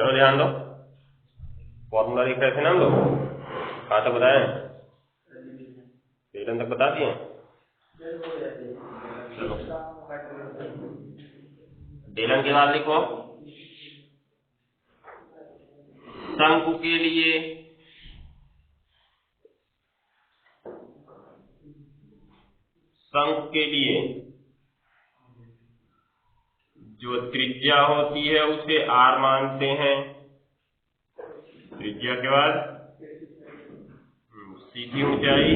चलो ध्यान दो, फॉर्मूला लिख रहे थे ना हम लोग, कहाँ तक बताए? बेलन तक बता दिए। चलो बेलन के बाद लिखो शंकु के लिए जो त्रिज्या होती है उसे r मानते हैं। त्रिज्या के बाद सीधी ऊंचाई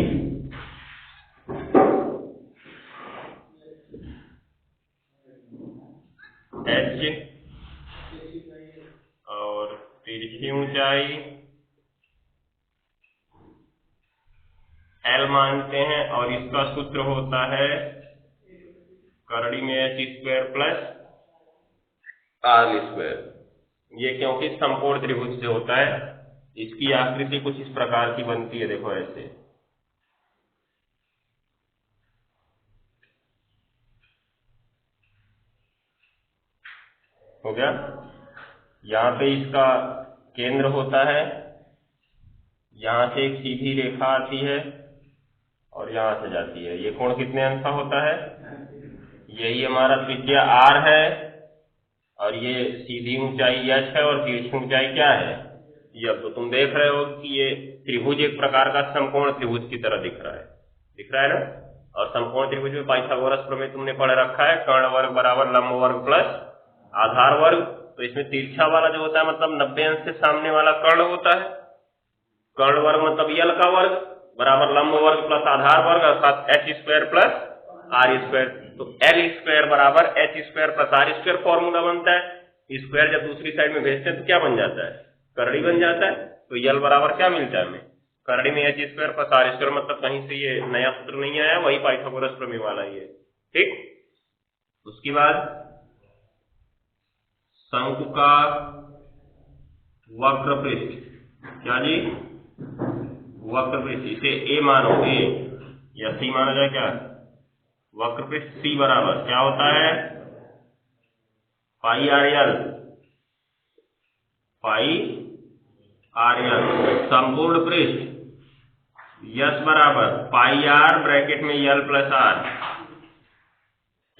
h और तिरछी ऊंचाई l मानते हैं, और इसका सूत्र होता है करड़ी में h square plus r square. ये क्योंकि समकोण त्रिभुज से होता है, इसकी आकृति कुछ इस प्रकार की बनती है, देखो ऐसे। हो गया। यहाँ पे इसका केंद्र होता है, यहाँ से एक सीधी रेखा आती है और यहाँ से जाती है। ये कोण कितने अंश का होता है? यही हमारा त्रिज्या r है, और ये सीधी ऊंचाई h है, और तिरछी ऊंचाई क्या है? ये। अब तो तुम देख रहे हो कि ये त्रिभुज एक प्रकार का समकोण त्रिभुज की तरह दिख रहा है ना। और समकोण त्रिभुज में पाइथागोरस प्रमेय तुमने पढ़ रखा है, कर्ण वर्ग बराबर लंब वर्ग प्लस आधार वर्ग। तो इसमें तिरछा वाला जो होता है मतलब 90 अंश से सामने वाला कर्ण होता है। कर्ण वर्ग मतलब यल का वर्ग बराबर लंब वर्ग प्लस आधार वर्ग, अर्थात h square plus r square. तो l स्क्वायर बराबर h square plus r square formula बनता है। स्क्वायर जब दूसरी साइड में भेजते हैं तो क्या बन जाता है? करड़ी बन जाता है। तो यल बराबर क्या मिलता है हमें? करड़ी में h square plus r square, मतलब कहीं से ये नया सूत्र नहीं आया, वही पाइथागोरस प्रमेय वाला ही है। ठीक। उसके बाद शंकु का वक्र पृष्ठ, क्या जी? वक्र पृष्ठ, इसे a मानो, a या c माना जाए क्या? वक्र पृष्ठ c बराबर क्या होता है? पाई आर यल, पाई आर यल। संपूर्ण पृष्ठ यस बराबर पाई आर ब्रैकेट में यल प्लस आर।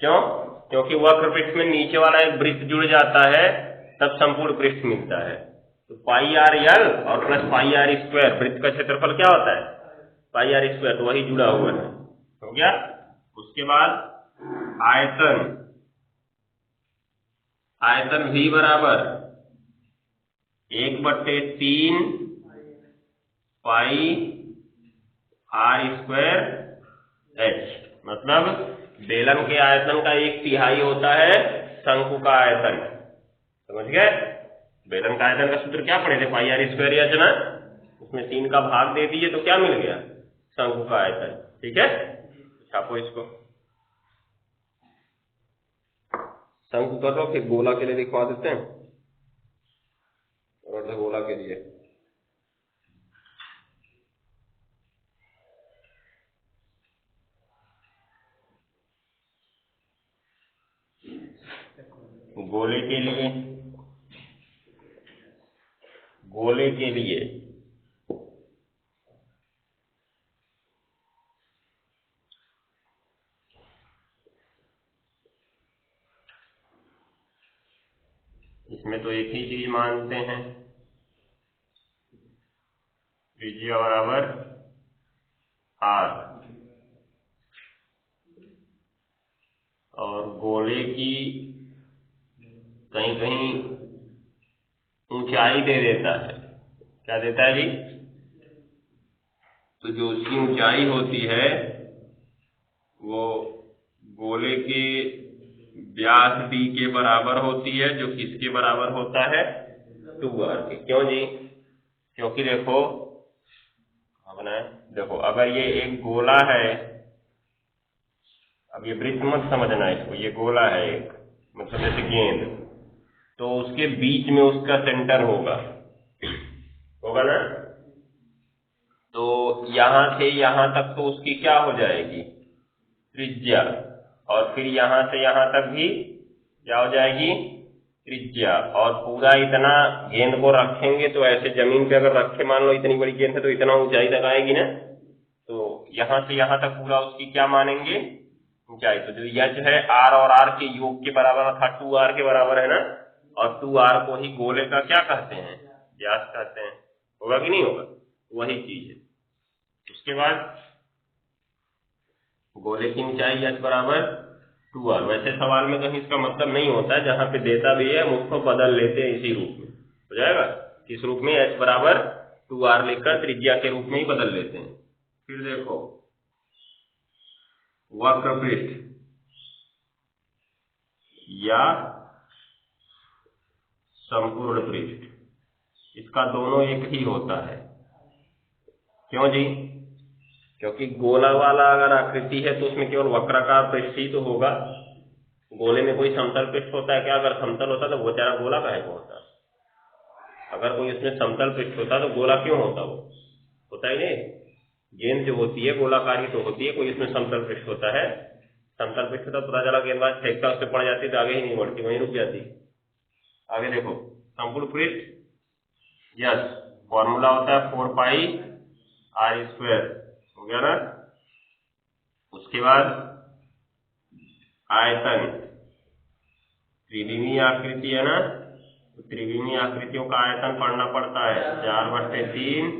क्यों? क्योंकि वक्र पृष्ठ में नीचे वाला एक वृत्त जुड़ जाता है, तब संपूर्ण पृष्ठ मिलता है। तो पाई आर यल और प्लस पाई आर स्क्वायर, वृत्त का क्षेत्रफल क्या होता है? पाई आर स्क्वायर, तो वही जुड़ा हुआ है। हो गया। उसके बाद आयतन, आयतन v बराबर 1/3 पाई आर स्क्वायर h। मतलब बेलन के आयतन का 1/3 होता है शंकु का आयतन। समझ गए? बेलन का आयतन का सूत्र क्या पढ़े थे? पाई आर स्क्वायर h ना, उसमें 3 का भाग दे दिए तो क्या मिल गया? शंकु का आयतन। ठीक है, छापो इसको। शंकु कर लो, फिर गोला के लिए दिखवा देते हैं, और गोला के लिए गोले के लिए, गोले के लिए इसमें तो एक ही चीज मानते हैं, त्रिज्या बराबर r, और गोले की कहीं कहीं ऊंचाई दे देता है। क्या देता है जी? तो जो उसकी ऊंचाई होती है वो गोले के व्यास d के बराबर होती है, जो किसके बराबर होता है? 2r के। क्यों जी? क्योंकि देखो, देखो अगर ये एक गोला है, अब ये वृत्त मत समझना इसको, ये गोला है एक, मतलब जैसे गेंद, तो उसके बीच में उसका सेंटर होगा ना। तो यहां से यहां तक तो उसकी क्या हो जाएगी? त्रिज्या। और फिर यहां से यहां तक भी क्या हो जाएगी? त्रिज्या, और पूरा इतना गेंद को रखेंगे तो ऐसे जमीन पे अगर रखे, मान लो इतनी बड़ी गेंद है तो इतना ऊंचाई तक आएगी ना, तो यहां से यहां तक पूरा उसकी क्या मानेंगे, ऊंचाई। तो जो यह है आर और आर के योग के बराबर अर्थात 2r के बराबर है ना, और 2r को ही गोले का क्या कहते हैं, व्यास कहते हैं। होगा कि नहीं होगा, वही चीज है। उसके बाद गोले की ऊंचाई h बराबर 2r। वैसे सवाल में कहीं इसका मतलब नहीं होता है, जहां पे देता भी है हम उसको बदल लेते हैं इसी रूप में, हो जाएगा। किस रूप में, h बराबर 2r लेकर त्रिज्या के रूप में ही बदल लेते हैं। फिर देखो वक्र पृष्ठ या संपूर्ण पृष्ठ, इसका दोनों एक ही होता है। क्यों जी, क्योंकि गोला वाला अगर आकृति है तो उसमें केवल वक्राकार पृष्ठ ही तो होगा। गोले में कोई समतल पृष्ठ होता है क्या? अगर समतल होता तो वो बेचारा गोला काहे को होता? अगर कोई उसमें समतल पृष्ठ होता तो गोला क्यों होता? वो होता ही नहीं। गेंद जो होती है गोलाकारी तो होती है, कोई इसमें समतल पृष्ठ होता है? समतल पृष्ठ होता पता चला गेंदबाज फेंकता उस पर पड़ जाती तो आगे ही नहीं बढ़ती, वहीं रुक जाती। आगे देखो संपूर्ण पृष्ठ, यस, फॉर्मूला होता है 4 पाई r स्क्वायर, हो गया ना। उसके बाद आयतन, त्रिविमीय आकृति है ना, तो त्रिविमीय आकृतियों का आयतन पढ़ना पड़ता है 4/3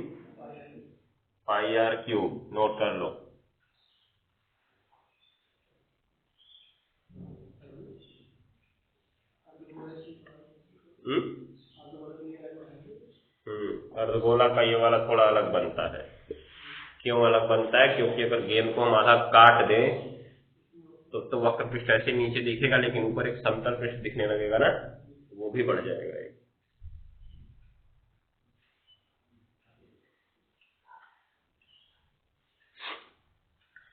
पाई r क्यूब, नोट कर लो। अर्धगोला का ये वाला थोड़ा अलग बनता है। क्यों अलग बनता है? क्योंकि अगर गेंद को हम आधा काट दें तो वक्र पृष्ठ ऐसे नीचे दिखेगा, लेकिन ऊपर एक समतल पृष्ठ दिखने लगेगा ना, वो भी बढ़ जाएगा।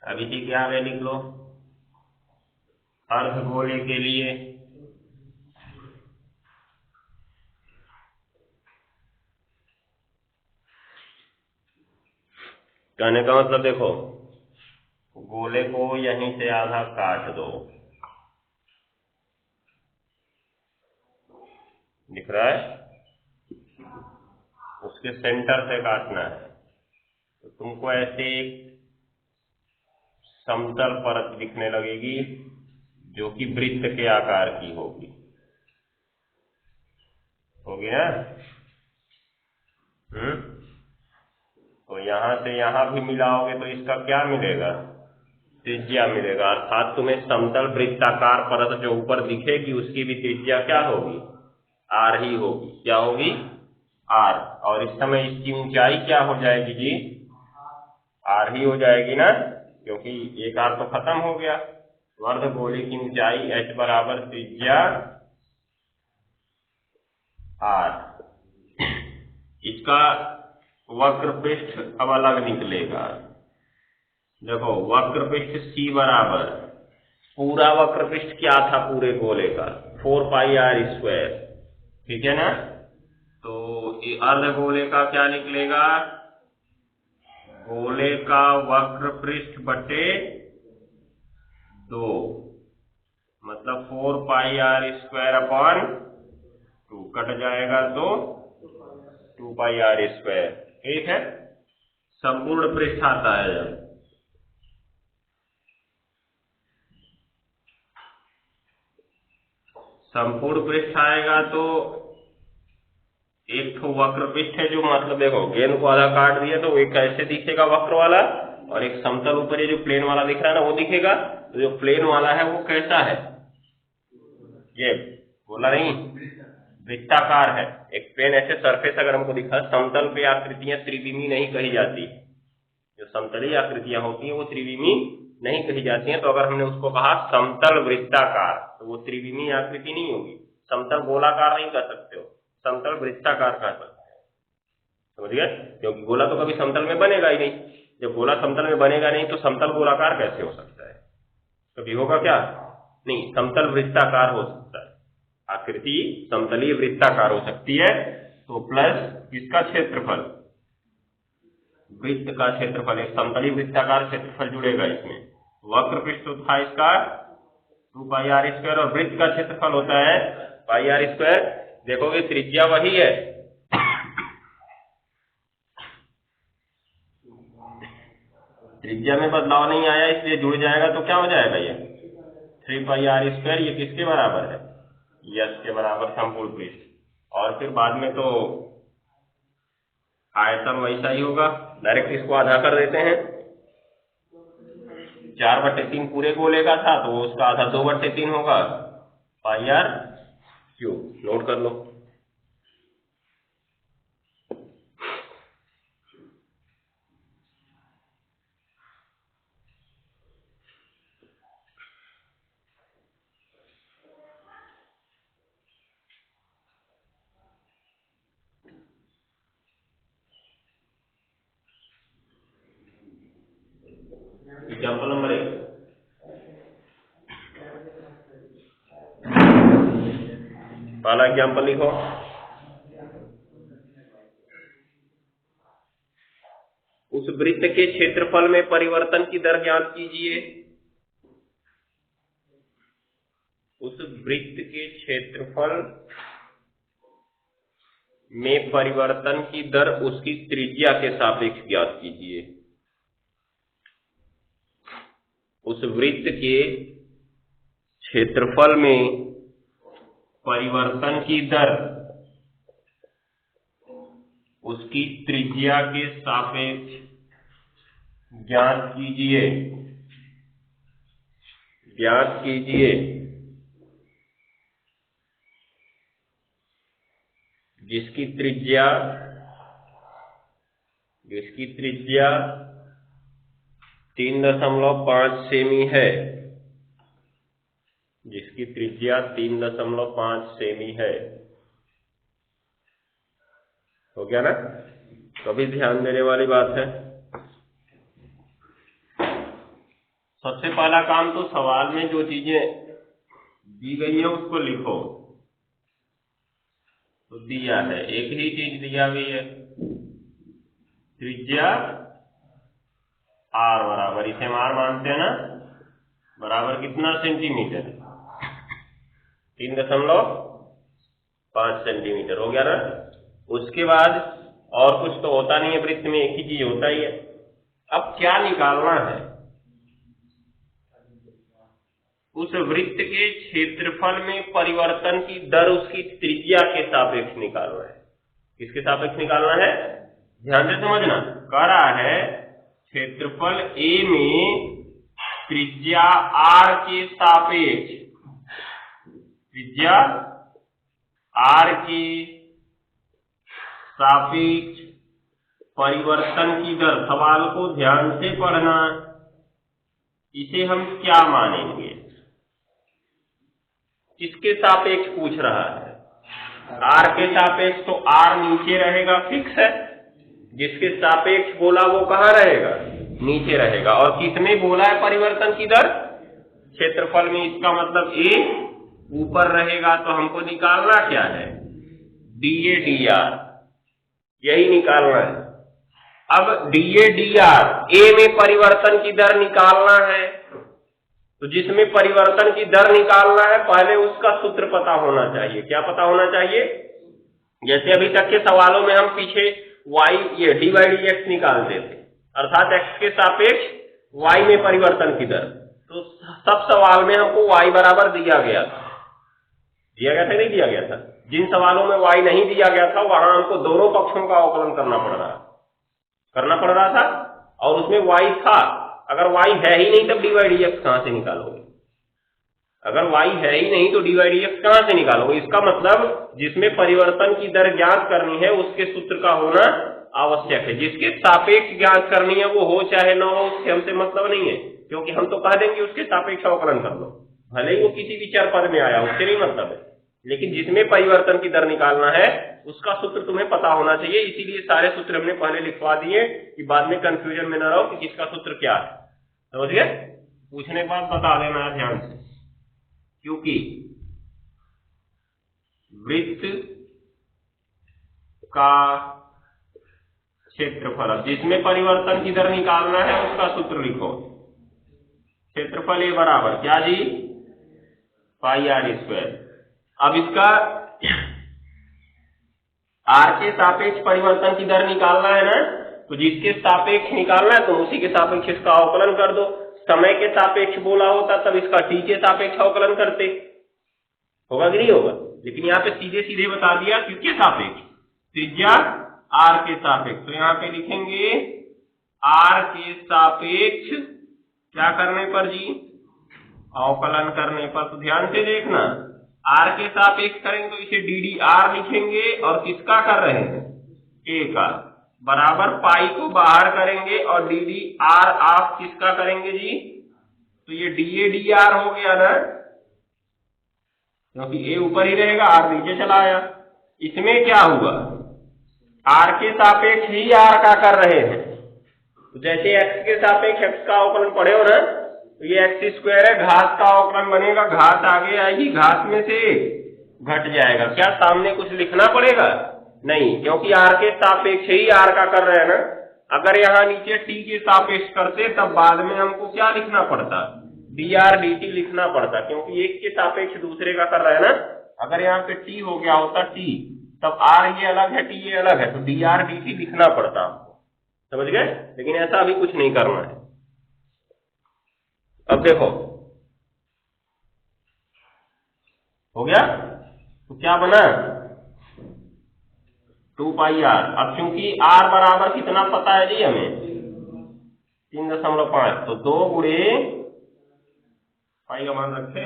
अभी ठीक है, आगे लिख लो। अर्धगोले के लिए कहने का मतलब देखो, गोले को यहीं से आधा काट दो, दिख रहा है? उसके सेंटर से काटना है तो तुमको ऐसे एक समतल परत दिखने लगेगी जो कि वृत्त के आकार की होगी ना। तो यहां से यहां भी मिलाओगे तो इसका क्या मिलेगा? त्रिज्या मिलेगा। अर्थात तुम्हें समतल वृत्ताकार परत जो ऊपर दिखेगी उसकी भी त्रिज्या क्या होगी? r ही होगी। क्या होगी? r। और इस समय इसकी ऊंचाई क्या हो जाएगी जी? r ही हो जाएगी ना, क्योंकि एक r तो खत्म हो गया। अर्धगोले की ऊंचाई h बराबर त्रिज्या r। इसका वक्र पृष्ठ अब अलग निकलेगा। देखो वक्र पृष्ठ C बराबर, पूरा वक्र पृष्ठ क्या था पूरे गोले का? 4 पाई r स्क्वायर, ठीक है ना। तो अर्धगोले का क्या निकलेगा? गोले का वक्र पृष्ठ बटे 2, मतलब 4 पाई r स्क्वायर अपॉन 2 कट जाएगा तो 2 पाई r स्क्वायर, ठीक है। संपूर्ण पृष्ठ आता है जब, संपूर्ण पृष्ठ आएगा तो एक तो वक्र पृष्ठ है जो, मतलब देखो गेंद को आधा काट दिया तो एक ऐसे दिखेगा वक्र वाला, और एक समतल ऊपर ये जो प्लेन वाला दिख रहा है ना वो दिखेगा। तो जो प्लेन वाला है वो कैसा है? ये बोला नहीं, वृत्ताकार है। एक प्लेन ऐसे सरफेस अगर हमको दिखा, समतल पे आकृतियां त्रिविमी नहीं कही जाती, जो समतलीय आकृतियां होती हैं वो त्रिविमी नहीं कही जाती हैं। तो अगर हमने उसको कहा समतल वृत्ताकार तो वो त्रिविमी आकृति नहीं होगी। समतल गोलाकार नहीं कह सकते हो, समतल वृत्ताकार कह सकते हैं, समझ गए? क्योंकि गोला तो कभी समतल में बनेगा ही नहीं। जब गोला समतल में बनेगा नहीं तो समतल गोलाकार कैसे हो सकता है? कभी होगा क्या? नहीं, समतल वृत्ताकार हो सकता है, आकृति समतलीय वृत्ताकार हो सकती है। तो प्लस किसका क्षेत्रफल? वृत्त का क्षेत्रफल, एक समतलीय वृत्ताकार क्षेत्रफल जुड़ेगा इसमें। वक्र पृष्ठ था इसका 2 पाई r स्क्वायर, और वृत्त का क्षेत्रफल होता है पाई आर स्क्वायर। देखोगे त्रिज्या वही है, त्रिज्या में बदलाव नहीं आया इसलिए जुड़ जाएगा, तो क्या हो जाएगा ये 3 पाई आर स्क्वायर। ये किसके बराबर है, यस के बराबर संपूर्ण पृष्ठ। और फिर बाद में तो आयतन वैसा ही होगा, डायरेक्ट इसको आधा कर देते हैं। 4/3 पूरे गोले का था तो उसका आधा 2/3 होगा, पाई आर क्यूब। नोट कर लो। एग्जाम्पल नंबर 1, पहला एग्जाम्पल लिखो। उस वृत्त के क्षेत्रफल में परिवर्तन की दर ज्ञात कीजिए। उस वृत्त के क्षेत्रफल में परिवर्तन की दर उसकी त्रिज्या के सापेक्ष ज्ञात कीजिए। उस वृत्त के क्षेत्रफल में परिवर्तन की दर उसकी त्रिज्या के सापेक्ष ज्ञात कीजिए। ज्ञात कीजिए जिसकी त्रिज्या 3.5 सेमी है, जिसकी त्रिज्या 3.5 सेमी है। हो गया ना, कभी ध्यान देने वाली बात है। सबसे पहला काम तो सवाल में जो चीजें दी गई है उसको लिखो। तो दिया है, एक ही चीज दिया हुई है, त्रिज्या आर बराबर, इसे हम आर मानते हैं ना, बराबर कितना सेंटीमीटर, 3.5 सेंटीमीटर। हो गया ना। उसके बाद और कुछ तो होता नहीं है वृत्त में, एक ही चीज होता ही है। अब क्या निकालना है, उस वृत्त के क्षेत्रफल में परिवर्तन की दर उसकी त्रिज्या के सापेक्ष निकालना है। किसके सापेक्ष निकालना है, ध्यान से समझना। कह रहा है क्षेत्रफल ए में त्रिज्या आर के सापेक्ष, त्रिज्या आर के सापेक्ष परिवर्तन की दर। सवाल को ध्यान से पढ़ना, इसे हम क्या मानेंगे, किसके सापेक्ष पूछ रहा है, आर के सापेक्ष। तो आर नीचे रहेगा, फिक्स है। जिसके सापेक्ष बोला वो कहाँ रहेगा, नीचे रहेगा। और किसमें बोला है परिवर्तन की दर, क्षेत्रफल में। इसका मतलब ए ऊपर रहेगा। तो हमको निकालना क्या है, डीए डी आर, यही निकालना है। अब डीए डी आर, ए में परिवर्तन की दर निकालना है। तो जिसमें परिवर्तन की दर निकालना है पहले उसका सूत्र पता होना चाहिए। क्या पता होना चाहिए, जैसे अभी तक के सवालों में हम पीछे y ये dy dx निकालते थे, अर्थात x के सापेक्ष y में परिवर्तन की दर। तो सब सवाल में हमको y बराबर दिया गया था, दिया गया था नहीं दिया गया था। जिन सवालों में y नहीं दिया गया था वहां हमको दोनों पक्षों का अवकलन करना पड़ रहा था, और उसमें y था। अगर y है ही नहीं तब dy dx कहां से निकालोगे, अगर y है ही नहीं तो dy dx कहां से निकालोगे। इसका मतलब जिसमें परिवर्तन की दर ज्ञात करनी है उसके सूत्र का होना आवश्यक है। जिसके सापेक्ष ज्ञात करनी है वो हो चाहे न हो, उससे हमसे मतलब नहीं है, क्योंकि हम तो कह देंगे उसके सापेक्ष अवकलन कर लो, भले ही वो किसी भी चर पद में आया, उससे नहीं मतलब है। लेकिन जिसमें परिवर्तन की दर निकालना है उसका सूत्र तुम्हें पता होना चाहिए। इसीलिए सारे सूत्र हमने पहले लिखवा दिए कि बाद में कंफ्यूजन में न रहो कि किसका सूत्र क्या है। समझ गए, पूछने के बाद बता देना है ध्यान से। क्योंकि वृत्त का क्षेत्रफल, जिसमें परिवर्तन की दर निकालना है उसका सूत्र लिखो। क्षेत्रफल ए बराबर क्या जी, पाई आर स्क्वायर। अब इसका आर के सापेक्ष परिवर्तन की दर निकालना है ना, तो जिसके सापेक्ष निकालना है तो उसी के सापेक्ष इसका अवकलन कर दो। समय के सापेक्ष बोला होता तब इसका टी के सापेक्ष अवकलन करते, होगा कि नहीं होगा? लेकिन यहाँ पे सीधे सीधे बता दिया किसके सापेक्ष, त्रिज्या आर के सापेक्ष। तो यहाँ पे लिखेंगे आर के सापेक्ष क्या करने पर जी, अवकलन करने पर। तो ध्यान से देखना, आर के सापेक्ष करेंगे तो इसे डी डी आर लिखेंगे और किसका कर रहे हैं, ए का, बराबर पाई को बाहर करेंगे और डी डी आर आप किसका करेंगे जी, तो ये डी ए डी आर हो गया ना, क्योंकि ए ऊपर ही रहेगा आर नीचे चला आया। इसमें क्या हुआ, आर के सापेक्ष ही आर का कर रहे हैं, तो जैसे एक्स के सापेक्ष एक्स का अवकलन पढ़े हो ना, तो ये एक्स स्क्वायर है, घात का अवकलन बनेगा, घात आगे आएगी, घात में से घट जाएगा। क्या सामने कुछ लिखना पड़ेगा? नहीं, क्योंकि आर के सापेक्ष ही आर का कर रहे हैं ना। अगर यहाँ नीचे टी के सापेक्ष करते तब बाद में हमको क्या लिखना पड़ता, डी आर डी टी लिखना पड़ता, क्योंकि एक के सापेक्ष दूसरे का कर रहा है ना। अगर यहाँ पे टी हो गया होता टी, तब आर ये अलग है टी ये अलग है, तो डी आर डी टी लिखना पड़ता आपको, समझ गए? लेकिन ऐसा अभी कुछ नहीं करना है। अब देखो हो गया, तो क्या बना 2 पाई आर। अब चूंकि आर बराबर कितना पता है जी हमें, 3.5, तो 2 गुणे पाई का मान रख देते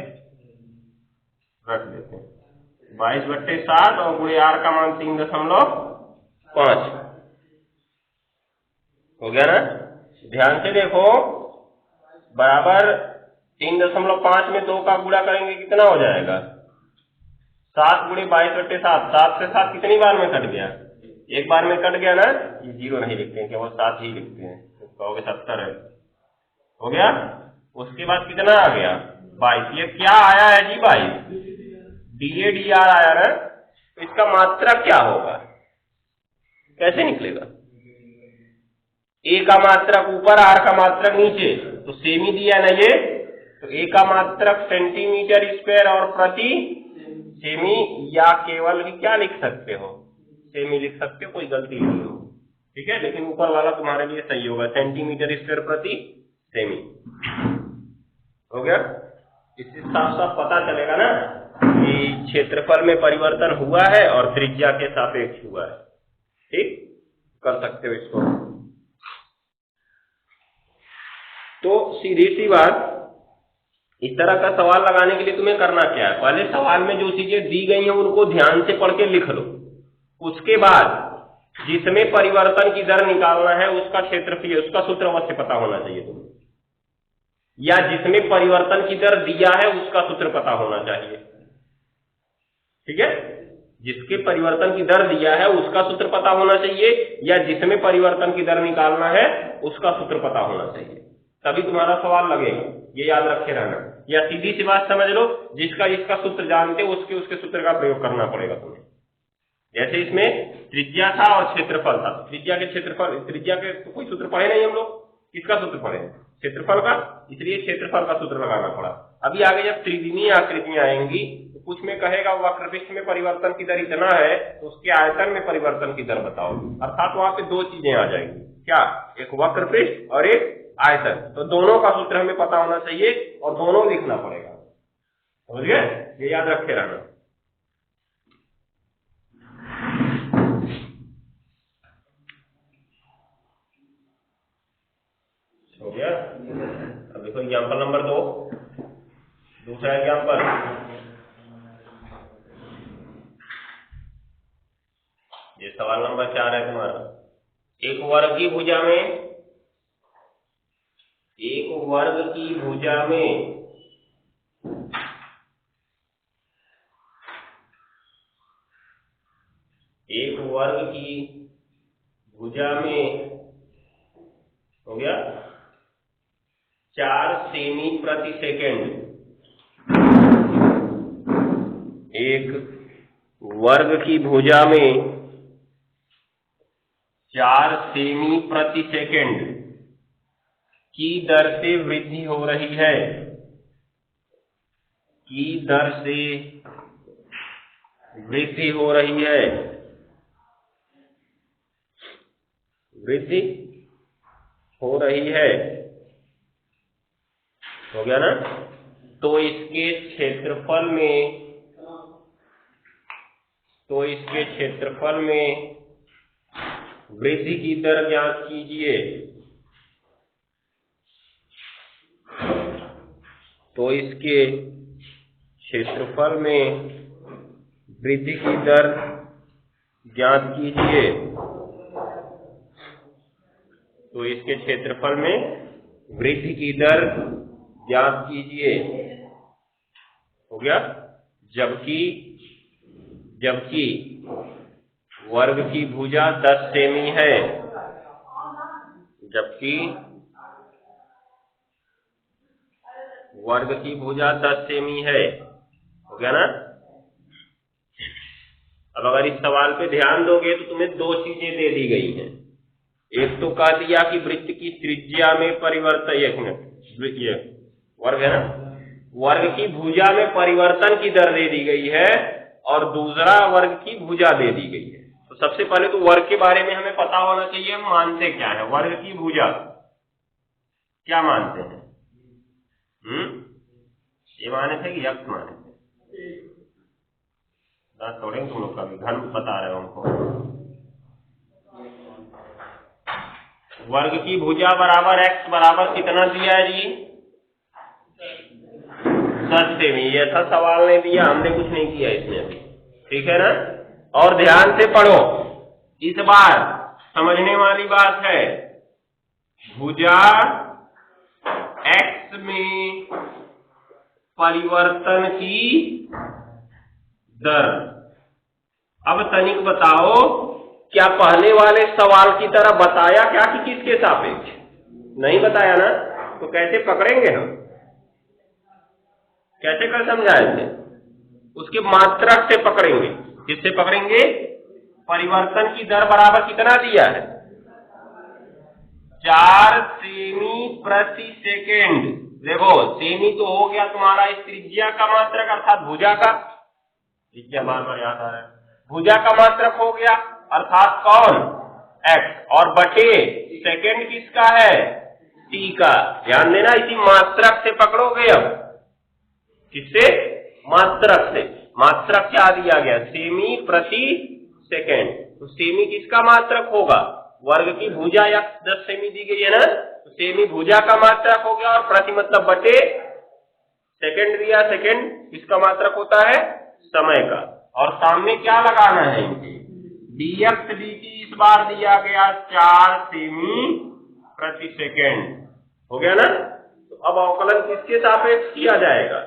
हैं 22/7 और गुणे आर का मान 3.5 हो गया ना। ध्यान से देखो, बराबर 3.5 में 2 का गुणा करेंगे कितना हो जाएगा, 7 गुणे 22/7, 7 से 7 कितनी बार में कट गया, एक बार में कट गया ना। ये 0 नहीं लिखते हैं, केवल 7 ही लिखते हैं, तो कहोगे 70 है, हो गया। उसके बाद कितना आ गया 22, ये क्या आया है जी 22, डी ए डी आर आया ना। तो इसका मात्रक क्या होगा, कैसे निकलेगा, ए का मात्रक ऊपर आर का मात्रक नीचे, तो सेमी दिया ना ये, तो ए का मात्रक सेंटीमीटर स्क्वायर और प्रति सेमी, या केवल क्या लिख सकते हो, सेमी लिख सकते हो, कोई गलती नहीं हो, ठीक है। लेकिन ऊपर वाला तुम्हारे लिए सही होगा, सेंटीमीटर स्क्वायर प्रति सेमी, हो गया। इससे साफ साफ पता चलेगा ना कि क्षेत्रफल में परिवर्तन हुआ है और त्रिज्या के सापेक्ष हुआ है, ठीक, कर सकते हो इसको। तो सीधी सी बात, इस तरह का सवाल लगाने के लिए तुम्हें करना क्या है, पहले सवाल में जो चीजें दी गई हैं उनको ध्यान से पढ़ के लिख लो। उसके बाद जिसमें परिवर्तन की दर निकालना है उसका क्षेत्रफल, उसका सूत्र अवश्य पता होना चाहिए तुम्हें, या जिसमें परिवर्तन की दर दिया है उसका सूत्र पता होना चाहिए, ठीक है। जिसके परिवर्तन की दर दिया है उसका सूत्र पता होना चाहिए, या जिसमें परिवर्तन की दर निकालना है उसका सूत्र पता होना चाहिए, तभी तुम्हारा सवाल लगेगा, ये याद रखे रहना। या सीधी सी बात समझ लो, जिसका सूत्र जानते हो उसके सूत्र का प्रयोग करना पड़ेगा तुम्हें। जैसे इसमें त्रिज्या था और क्षेत्रफल था, त्रिज्या के तो कोई सूत्र पढ़े नहीं हम लोग, किसका सूत्र पढ़े, क्षेत्रफल का, इसलिए क्षेत्रफल का सूत्र लगाना पड़ा। अभी आगे जब त्रिविमीय आकृतियां आएंगी तो कुछ में कहेगा वक्रपृष्ठ में परिवर्तन की दर इतना है तो उसके आयतन में परिवर्तन की दर बताओ, अर्थात वहां पे 2 चीजें आ जाएंगी, क्या, एक वक्रपृष्ठ और एक आयतन। तो दोनों का सूत्र हमें पता होना चाहिए और दोनों लिखना पड़ेगा, समझ गए, ये याद रखे रहना। हो गया। अब देखो एग्जाम्पल नंबर 2, दूसरा एग्जाम्पल, ये सवाल नंबर 4 है तुम्हारा। एक वर्ग की भुजा में एक वर्ग की भुजा में हो गया 4 सेमी प्रति सेकेंड, एक वर्ग की भुजा में 4 सेमी प्रति सेकेंड की दर से वृद्धि हो रही है, की दर से वृद्धि हो रही है, वृद्धि हो रही है, हो गया ना। तो इसके क्षेत्रफल में वृद्धि की दर ज्ञात कीजिए। तो इसके क्षेत्रफल में वृद्धि की दर ज्ञात कीजिए। तो इसके क्षेत्रफल में वृद्धि की दर ज्ञात कीजिए, हो गया। जबकि वर्ग की भुजा 10 सेमी है, जबकि वर्ग की भुजा 10 सेमी है, हो गया ना। अब अगर इस सवाल पे ध्यान दोगे तो तुम्हें दो चीजें दे दी गई हैं। एक तो कह दिया कि वृत्त की त्रिज्या में परिवर्तन, एक मिनट, ये वर्ग है ना, वर्ग की भुजा में परिवर्तन की दर दे दी गई है, और दूसरा वर्ग की भुजा दे दी गई है। तो सबसे पहले तो वर्ग के बारे में हमें पता होना चाहिए, हम मानते क्या है। वर्ग की भुजा क्या मानते हैं? ये माने थे कि यक्ष माने थे? दांत तोड़ेंगे तुम लोग का भी, घन बता रहे हो हमको। वर्ग की भुजा बराबर x बराबर कितना दिया है जी? 10 सेमी। ये था सवाल नहीं दिया, हमने कुछ नहीं किया इसमें अभी, ठीक है ना। और ध्यान से पढ़ो, इस बार समझने वाली बात है। भुजा x में परिवर्तन की दर। अब तनिक बताओ, क्या पहले वाले सवाल की तरह बताया क्या कि किसके सापेक्ष? नहीं बताया ना, तो कैसे पकड़ेंगे हम? कैसे कर समझाए थे? उसके मात्रक से पकड़ेंगे। किससे पकड़ेंगे? परिवर्तन की दर बराबर कितना दिया है? 4 सेमी प्रति सेकेंड। देखो, सेमी तो हो गया तुम्हारा इस त्रिज्या का मात्रक, अर्थात भुजा का। त्रिज्या बार बार याद आ रहा है। भुजा का मात्रक हो गया, अर्थात कौन? x, और बटे सेकेंड किसका है? t का। ध्यान देना, इसी मात्रक से पकड़ोगे। अब किससे? मात्रक से। मात्रक क्या दिया गया? सेमी प्रति सेकेंड। तो सेमी किसका मात्रक होगा? वर्ग की भुजा या 10 सेमी दी गई है ना, तो सेमी भुजा का मात्रक हो गया, और प्रति मतलब बटे सेकेंड दिया। सेकेंड किसका मात्रक होता है? समय का। और सामने क्या लगाना है इनके? dx dt इस बार दिया गया 4 सेमी प्रति सेकेंड, हो गया ना। तो अब अवकलन किसके सापेक्ष किया जाएगा?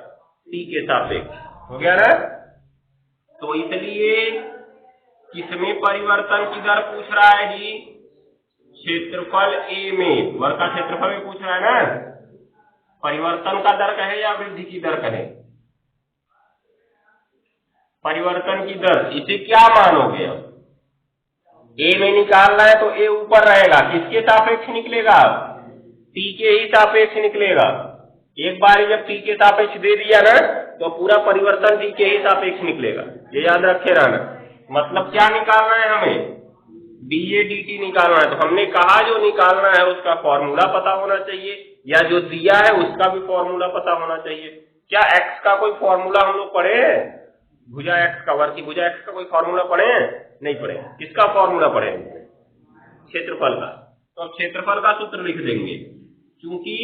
t के सापेक्ष, हो गया ना। तो इसलिए किसमें परिवर्तन की दर पूछ रहा है जी? क्षेत्रफल A में, वर्ग का क्षेत्रफल में पूछ रहा है ना। परिवर्तन का दर कहे या वृद्धि की दर कहे? परिवर्तन की दर। इसे क्या मानोगे? अब A में निकालना है तो A ऊपर रहेगा, किसके सापेक्ष निकलेगा? T के ही सापेक्ष निकलेगा। एक बार जब T के सापेक्ष दे दिया ना, तो पूरा परिवर्तन T के ही सापेक्ष निकलेगा। ये याद रखे रहना। मतलब क्या निकालना है हमें? dA dt निकालना है। तो हमने कहा जो निकालना है उसका फॉर्मूला पता होना चाहिए, या जो दिया है उसका भी फॉर्मूला पता होना चाहिए। क्या x का कोई फॉर्मूला हम लोग पढ़े हैं? भुजा x का, वर्ग की भुजा x का कोई फॉर्मूला पढ़े हैं? नहीं पढ़े। किसका फॉर्मूला पढ़े? क्षेत्रफल का। तो अब क्षेत्रफल का सूत्र लिख देंगे, क्योंकि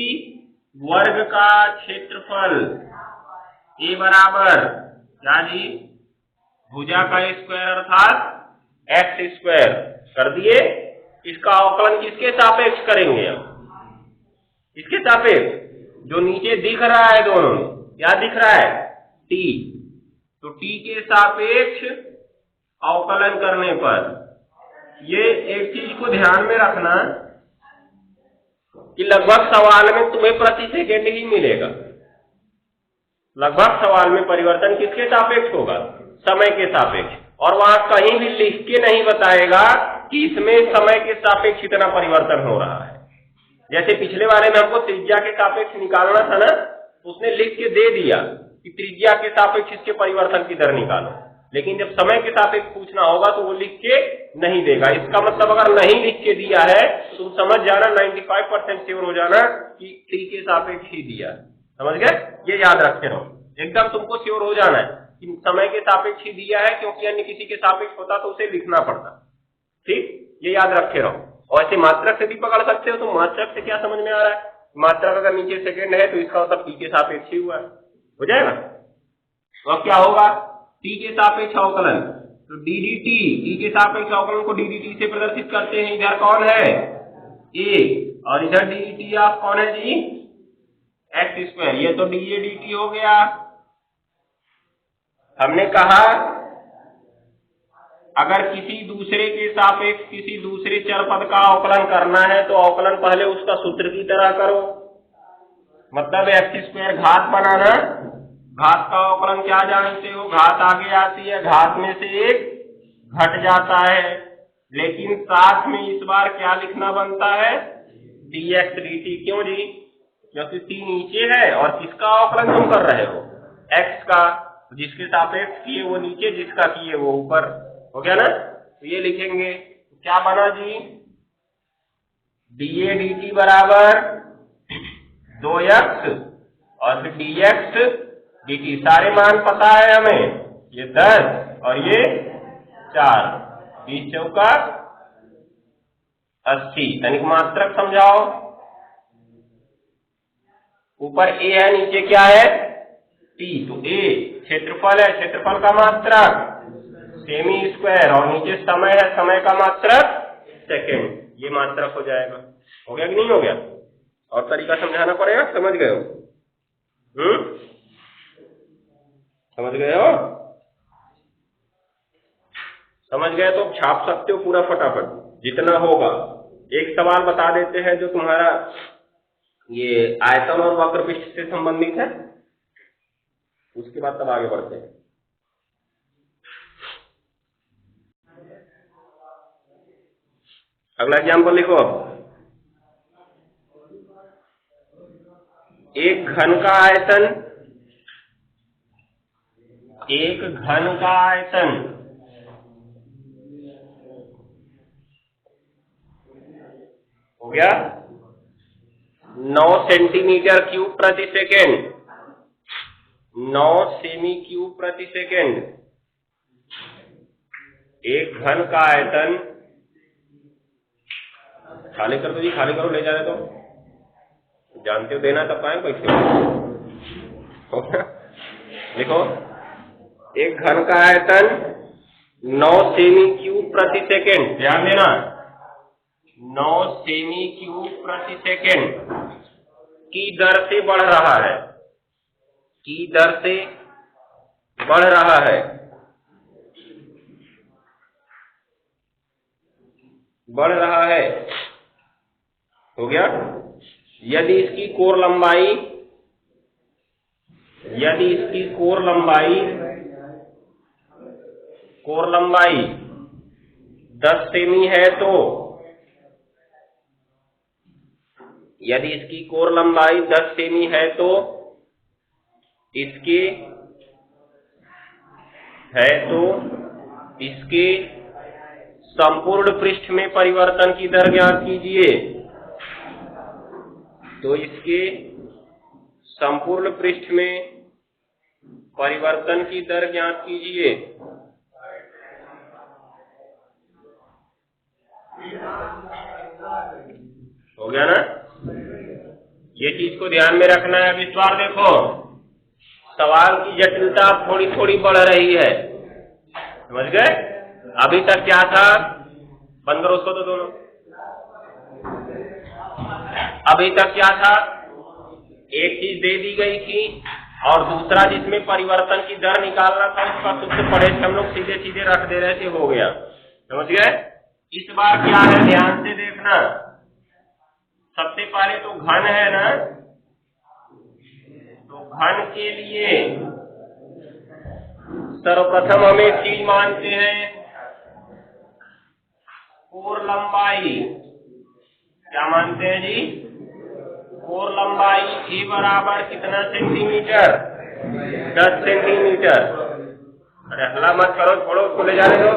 वर्ग का क्षेत्रफल A बराबर क्या जी? भुजा का स्क्वायर अर्थात x स्क्वायर कर दिए। इसका अवकलन किसके सापेक्ष करेंगे? अब इसके सापेक्ष, जो नीचे दिख रहा है दोनों में, क्या दिख रहा है? t। तो t के सापेक्ष अवकलन करने पर ये एक चीज को ध्यान में रखना कि लगभग सवाल में तुम्हें प्रति सेकेंड ही मिलेगा। लगभग सवाल में परिवर्तन किसके सापेक्ष होगा? समय के सापेक्ष। और वहां कहीं भी लिख के नहीं बताएगा कि इसमें समय के सापेक्ष कितना परिवर्तन हो रहा है। जैसे पिछले वाले में हमको त्रिज्या के सापेक्ष निकालना था ना, उसने लिख के दे दिया कि त्रिज्या के सापेक्ष इसके परिवर्तन की दर निकालो। लेकिन जब समय के सापेक्ष पूछना होगा तो वो लिख के नहीं देगा। इसका मतलब अगर नहीं लिख के दिया है तो तुम समझ जाना, 95% श्योर हो जाना कि t के सापेक्ष ही दिया है। समझ गए? ये याद रखे रहो, एकदम तुमको श्योर हो जाना है कि समय के सापेक्ष ही दिया है, क्योंकि अन्य किसी के सापेक्ष होता तो उसे लिखना पड़ता। ठीक, ये याद रखे रहो। और ऐसे मात्रक से भी पकड़ सकते हो। तो मात्रक से क्या समझ में आ रहा है? मात्रक अगर नीचे सेकेंड है तो इसका मतलब t के सापेक्ष ही हुआ है, हो जाएगा। तो अब क्या होगा? t के सापेक्ष अवकलन, तो ddt, t के सापेक्ष अवकलन को ddt से प्रदर्शित करते हैं। इधर कौन है? a, और इधर ddt आप कौन है जी? x square. ये तो dA dt हो गया। हमने कहा अगर किसी दूसरे के सापेक्ष किसी दूसरे चर पद का अवकलन करना है तो अवकलन पहले उसका सूत्र की तरह करो। मतलब x स्क्वायर घात बनाना, घात का अवकलन क्या जानते हो? घात आगे आती है, घात में से एक घट जाता है, लेकिन साथ में इस बार क्या लिखना बनता है? dx dt। क्यों जी? क्योंकि t नीचे है और किसका अवकलन तुम कर रहे हो? x का। जिसके सापेक्ष किए वो नीचे, जिसका किए वो ऊपर, हो गया ना? तो ये लिखेंगे, क्या बना जी? dA dt बराबर 2x और फिर dx dt। सारे मान पता है हमें, ये 10 और ये 4, 20 चौका 80। तनिक मात्रक समझाओ। ऊपर a है, नीचे क्या है? t। तो a क्षेत्रफल है, क्षेत्रफल का मात्रक सेमी स्क्वायर, और नीचे समय है, समय का मात्रक सेकेंड। ये मात्रक हो जाएगा। हो गया कि नहीं हो गया? और तरीका समझाना पड़ेगा। समझ गए हो? समझ गए हो? समझ गए तो छाप सकते हो पूरा फटाफट जितना होगा। एक सवाल बता देते हैं जो तुम्हारा ये आयतन और वक्र पृष्ठ से संबंधित है, उसके बाद तब आगे बढ़ते हैं। अगला एग्जाम्पल लिखो। अब एक घन का आयतन, एक घन का आयतन हो गया 9 सेंटीमीटर क्यूब प्रति सेकेंड, 9 सेमी क्यूब प्रति सेकेंड। एक घन का आयतन, खाली कर दो जी, खाली करो, ले जा रहे तो जानते हो देना, तब पाए पैसे। देखो, एक घन का आयतन 9 सेमी क्यूब प्रति सेकेंड, ध्यान देना, 9 सेमी क्यूब प्रति सेकेंड की दर से बढ़ रहा है, की दर से बढ़ रहा है, बढ़ रहा है। हो गया? यदि इसकी कोर लंबाई, यदि इसकी कोर लंबाई 10 सेमी है तो, यदि इसकी कोर लंबाई 10 सेमी है तो इसके संपूर्ण पृष्ठ में परिवर्तन की दर ज्ञात कीजिए। तो इसके संपूर्ण पृष्ठ में परिवर्तन की दर ज्ञात कीजिए। हो गया ना? ये चीज को ध्यान में रखना है। अब इस बार देखो, सवाल की जटिलता थोड़ी थोड़ी बढ़ रही है, समझ गए? अभी तक क्या था? बंद करो उसको तो दोनों। अभी तक क्या था? एक चीज दे दी गई थी और दूसरा जिसमें परिवर्तन की दर निकालना था, उसका सूत्र पढ़े थे हम लोग, सीधे सीधे रख दे रहे थे, हो गया। समझ गए? इस बार क्या है, ध्यान से देखना। सबसे पहले तो घन है ना, तो घन के लिए सर्वप्रथम हम एक चीज मानते हैं, कोर लंबाई। क्या मानते हैं जी? कोर लंबाई ए बराबर कितना सेंटीमीटर? 10 सेंटीमीटर। अरे हल्ला मत करो, छोड़ो उसको, ले जाने दो।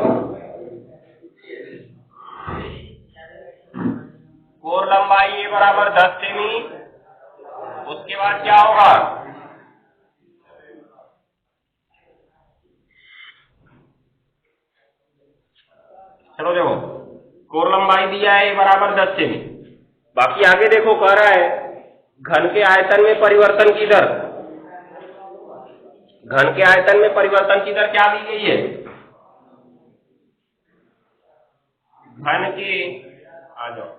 कोर लंबाई ए बराबर 10 सेमी। उसके बाद क्या होगा? चलो देखो, कोर लंबाई दिया है ए बराबर 10 सेमी। बाकी आगे देखो, कह रहा है घन के आयतन में परिवर्तन की दर। घन के आयतन में परिवर्तन की दर क्या दी गई है? घन के, आ जाओ,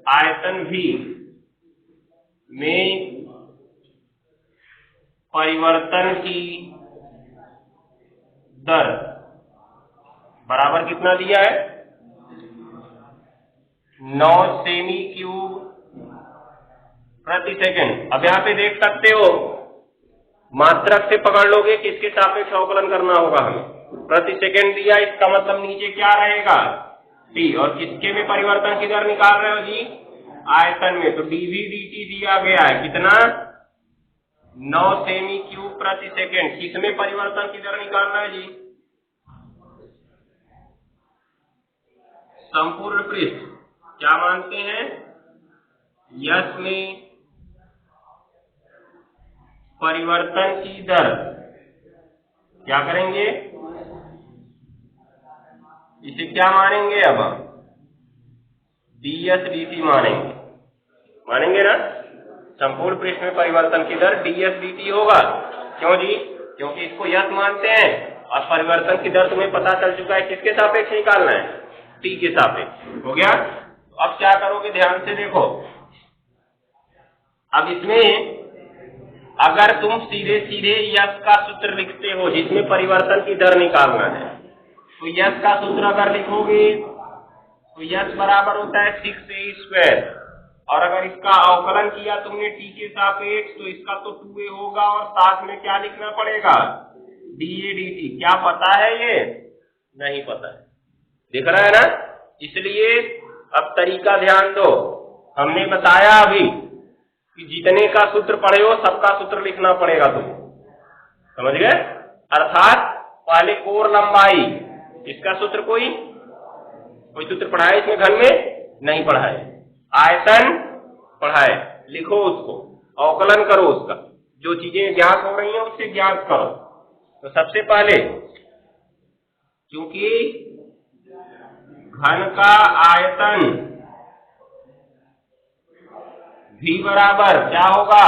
आयतन भी में परिवर्तन की दर बराबर कितना दिया है? 9 सेमी क्यूब प्रति सेकंड। अब यहां पे देख सकते हो, मात्रक से पकड़ लोगे, किसके सापेक्ष अवकलन करना होगा हमें। प्रति सेकंड दिया, इसका मतलब नीचे क्या रहेगा? टी। और किसके में परिवर्तन की दर निकाल रहे हो जी? आयतन में। तो डीवी dt दिया गया है कितना? 9 सेमी क्यूब प्रति सेकंड। किसमें परिवर्तन की दर निकालना है जी? संपूर्ण पृष्ठ। क्या मानते हैं? यस में परिवर्तन की दर क्या करेंगे? इसे क्या मानेंगे? अब ds dt मानेंगे। मानेंगे ना? संपूर्ण पृष्ठ में परिवर्तन की दर ds dt होगा। क्यों जी? क्योंकि इसको यस मानते हैं और परिवर्तन की दर तुम्हें पता चल चुका है, किसके सापेक्ष निकालना है? t के सापेक्ष। हो गया? अब क्या करोगे? ध्यान से देखो, अब इसमें अगर तुम सीधे सीधे यस का सूत्र लिखते हो जिसमें परिवर्तन की दर निकालना है, तो यस का सूत्र अगर लिखोगे तो यस बराबर होता है 6a²। और अगर इसका अवकलन किया तुमने टी के सापेक्ष, तो इसका तो 2a होगा और साथ में क्या लिखना पड़ेगा? dA dt। क्या पता है? ये नहीं पता है। दिख रहा है ना? इसलिए अब तरीका ध्यान दो। हमने बताया अभी कि जितने का सूत्र पढ़े हो सबका सूत्र लिखना पड़ेगा तुमको। समझ गए? अर्थात पहले कोर लंबाई, इसका सूत्र कोई सूत्र पढ़ाए इसमें? घन में नहीं पढ़ाए। आयतन पढ़ाए, लिखो उसको, अवकलन करो उसका, जो चीजें ज्ञात हो रही हैं उससे ज्ञात करो। तो सबसे पहले, क्योंकि घन का आयतन v बराबर क्या होगा?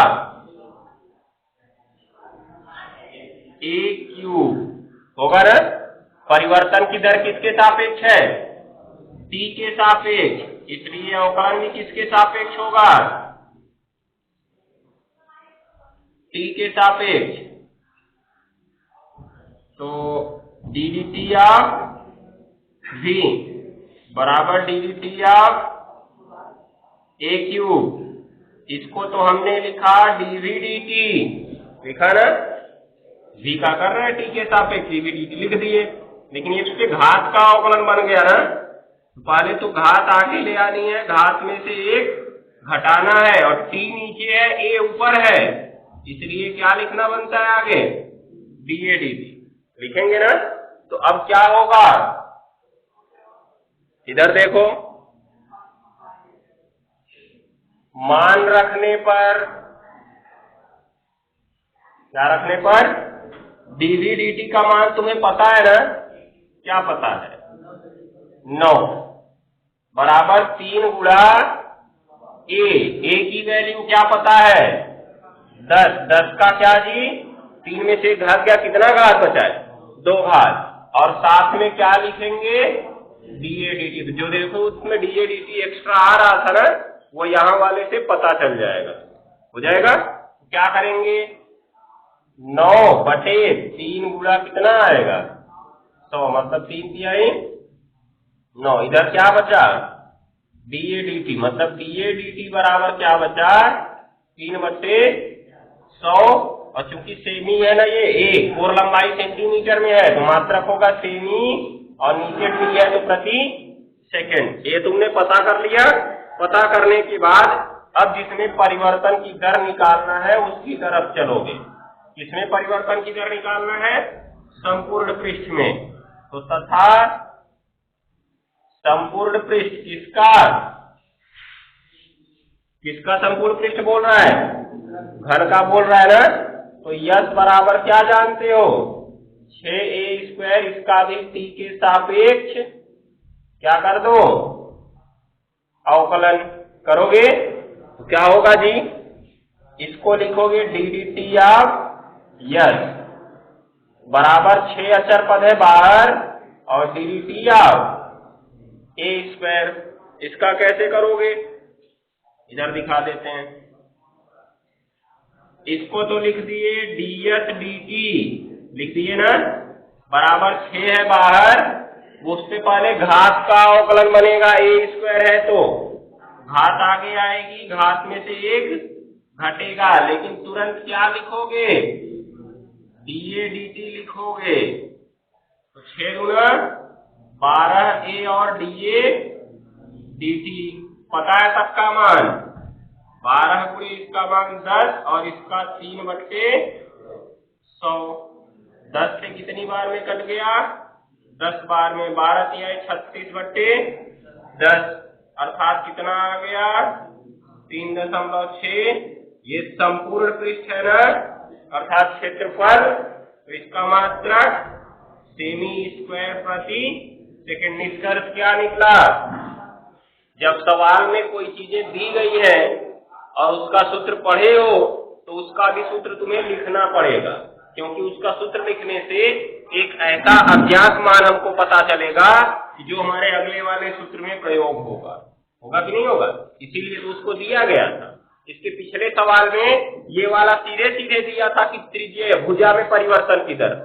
a क्यूब होगा ना? परिवर्तन की दर किसके सापेक्ष है? t के सापेक्ष। इसलिए अवकलन भी किसके सापेक्ष होगा? t के सापेक्ष। तो d dt ऑफ v बराबर d dt of a cube. इसको तो हमने लिखा dv dt, लिखा ना? v का कर रहा है t के सापेक्ष, dv dt लिख दिए। लेकिन ये उसके घात का अवकलन बन गया ना? पहले तो घात आगे ले आनी है, घात में से एक घटाना है, और t नीचे है, a ऊपर है, इसलिए क्या लिखना बनता है आगे? dA dt लिखेंगे ना? तो अब क्या होगा? इधर देखो, मान रखने पर, क्या रखने पर? dV dt का मान तुम्हें पता है ना? क्या पता है? 9 बराबर 3 गुणा a। a की वैल्यू क्या पता है? 10। 10 का क्या जी? 3 में से घात गया, कितना घात बचा है? 2 घात। और साथ में क्या लिखेंगे? dA dt। जो देखो उसमें dA dt एक्स्ट्रा आ रहा था ना, वो यहां वाले से पता चल जाएगा। हो जाएगा? क्या करेंगे? 9/3 गुणा कितना आएगा? 100, मतलब 3 तिहाई 9। इधर क्या बचा? dA dt, मतलब dA dt बराबर क्या बचा? 3/100। और चूंकि सेमी है ना, ये कोर लंबाई सेंटीमीटर में है, तो मात्रक होगा सेमी, और नीचे टी है तो प्रति सेकंड। ये तुमने पता कर लिया। पता करने के बाद अब जिसमें परिवर्तन की दर निकालना है उसकी तरफ चलोगे। किसमें परिवर्तन की दर निकालना है? संपूर्ण पृष्ठ में। तो तथा संपूर्ण पृष्ठ किसका, किसका संपूर्ण पृष्ठ बोल रहा है, घन का बोल रहा है ना। तो यस बराबर क्या जानते हो, 6a², इसका भी t के सापेक्ष क्या कर दो, अवकलन करोगे तो क्या होगा जी, इसको लिखोगे ddT ऑफ यस बराबर 6 अचर पद है बाहर और ddT ऑफ a²। इसका कैसे करोगे, इधर दिखा देते हैं। इसको तो लिख दिए ds dt, लिख दिए ना, बराबर 6 है बाहर, उससे पहले घात का अवकलन बनेगा, a² है तो घात आगे आएगी, घात में से एक घटेगा, लेकिन तुरंत क्या लिखोगे, dA dt लिखोगे। तो 6 गुना 12a और dA dt पता है सबका मान, 12 गुणे इसका मान 10 और इसका 3/100। 10 से कितनी बार में कट गया, 10 बार में, 12 तिहाई 36/10, अर्थात कितना आ गया 3.6। ये संपूर्ण पृष्ठ है ना, अर्थात क्षेत्रफल, तो इसका मात्रक सेमी² प्रति सेकंड। निष्कर्ष क्या निकला, जब सवाल में कोई चीजें दी गई है और उसका सूत्र पढ़े हो तो उसका भी सूत्र तुम्हें लिखना पड़ेगा, क्योंकि उसका सूत्र लिखने से एक ऐसा अज्ञात मान हमको पता चलेगा कि जो हमारे अगले वाले सूत्र में प्रयोग होगा, होगा कि नहीं होगा। इसीलिए तो उसको दिया गया था। इसके पिछले सवाल में ये वाला सीधे सीधे दिया था कि त्रिज्यीय भुजा में परिवर्तन की दर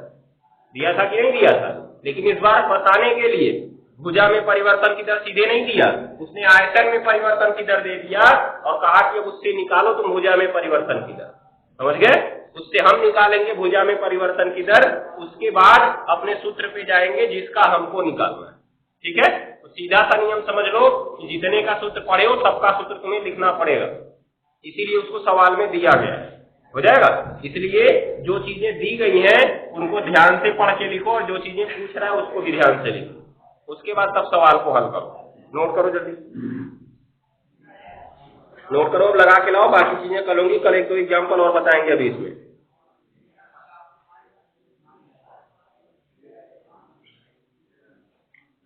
दिया था कि नहीं दिया था, लेकिन इस बार बताने के लिए भुजा में परिवर्तन की दर सीधे नहीं दिया, उसने आयतन में परिवर्तन की दर दे दिया और कहा कि उससे निकालो तुम भुजा में परिवर्तन की दर, समझ गए। उससे हम निकालेंगे भुजा में परिवर्तन की दर, उसके बाद अपने सूत्र पे जाएंगे जिसका हमको निकालना है, ठीक है। तो सीधा सा नियम समझ लो कि जितने का सूत्र पढ़े हो सबका सूत्र तुम्हें लिखना पड़ेगा, इसीलिए उसको सवाल में दिया गया है, हो जाएगा। इसलिए जो चीजें दी गई हैं उनको ध्यान से पढ़ के लिखो और जो चीजें पूछ रहा है उसको भी ध्यान से लिखो, उसके बाद तब सवाल को हल करो। नोट करो जल्दी, नोट करो, लगा के लाओ, बाकी चीजें कल होंगी, कल 1-2 एग्जाम्पल और बताएंगे अभी इसमें।